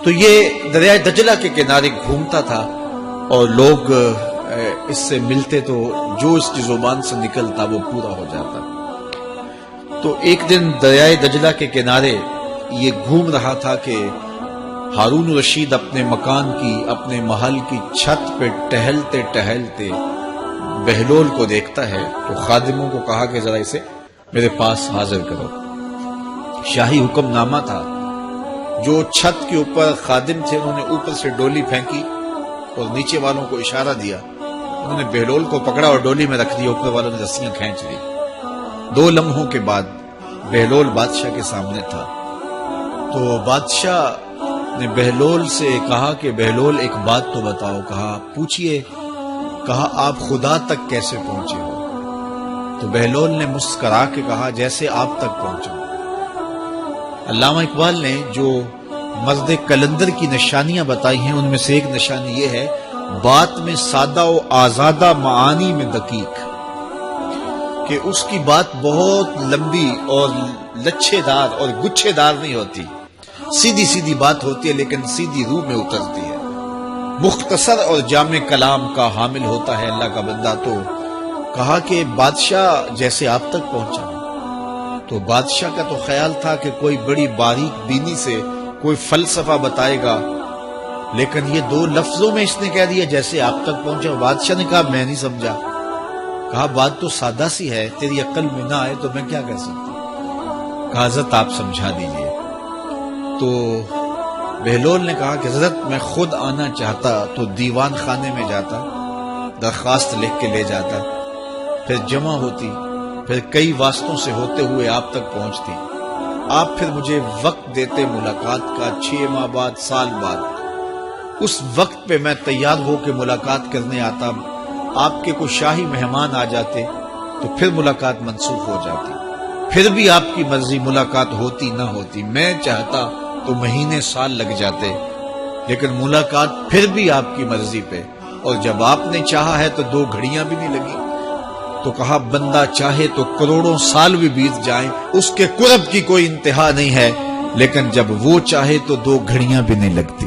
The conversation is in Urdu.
تو یہ دریائے دجلہ کے کنارے گھومتا تھا اور لوگ اس سے ملتے تو جو اس کی زبان سے نکلتا وہ پورا ہو جاتا. تو ایک دن دریائے دجلہ کے کنارے یہ گھوم رہا تھا کہ ہارون رشید اپنے مکان کی اپنے محل کی چھت پہ ٹہلتے ٹہلتے بہلول کو دیکھتا ہے. تو خادموں کو کہا کہ ذرا اسے میرے پاس حاضر کرو. شاہی حکم نامہ تھا. جو چھت کے اوپر خادم تھے انہوں نے اوپر سے ڈولی پھینکی اور نیچے والوں کو اشارہ دیا. انہوں نے بہلول کو پکڑا اور ڈولی میں رکھ دیا. اوپر والوں نے رسیاں کھینچ لی. 2 لمحوں کے بعد بہلول بادشاہ کے سامنے تھا. تو بادشاہ نے بہلول سے کہا کہ بہلول ایک بات تو بتاؤ. کہا پوچھئے. کہا آپ خدا تک کیسے پہنچے ہو؟ تو بہلول نے مسکرا کے کہا جیسے آپ تک پہنچا. علامہ اقبال نے جو مرد کلندر کی نشانیاں بتائی ہیں ان میں سے ایک نشانی یہ ہے بات میں سادہ و آزادہ معانی میں دقیق، کہ اس کی بات بہت لمبی اور لچھے دار اور گچھے دار نہیں ہوتی. سیدھی سیدھی بات ہوتی ہے لیکن سیدھی روح میں اترتی ہے. مختصر اور جامع کلام کا حامل ہوتا ہے اللہ کا بندہ. تو کہا کہ بادشاہ جیسے آپ تک پہنچا. تو بادشاہ کا تو خیال تھا کہ کوئی بڑی باریک بینی سے کوئی فلسفہ بتائے گا، لیکن یہ 2 لفظوں میں اس نے کہہ دیا جیسے آپ تک پہنچا. بادشاہ نے کہا میں نہیں سمجھا. کہا بات تو سادہ سی ہے، تیری عقل میں نہ آئے تو میں کیا کہہ سکتا. کہا حضرت آپ سمجھا دیجئے. تو بہلول نے کہا کہ حضرت میں خود آنا چاہتا تو دیوان خانے میں جاتا، درخواست لکھ کے لے جاتا، پھر جمع ہوتی، پھر کئی واسطوں سے ہوتے ہوئے آپ تک پہنچتی. آپ پھر مجھے وقت دیتے ملاقات کا 6 ماہ بعد، سال بعد. اس وقت پہ میں تیار ہو کے ملاقات کرنے آتا. آپ کے کوئی شاہی مہمان آ جاتے تو پھر ملاقات منسوخ ہو جاتی. پھر بھی آپ کی مرضی ملاقات ہوتی نہ ہوتی. میں چاہتا تو مہینے سال لگ جاتے، لیکن ملاقات پھر بھی آپ کی مرضی پہ. اور جب آپ نے چاہا ہے تو 2 گھڑیاں بھی نہیں لگی. تو کہا بندہ چاہے تو کروڑوں سال بھی بیت جائیں، اس کے قرب کی کوئی انتہا نہیں ہے، لیکن جب وہ چاہے تو 2 گھڑیاں بھی نہیں لگتی.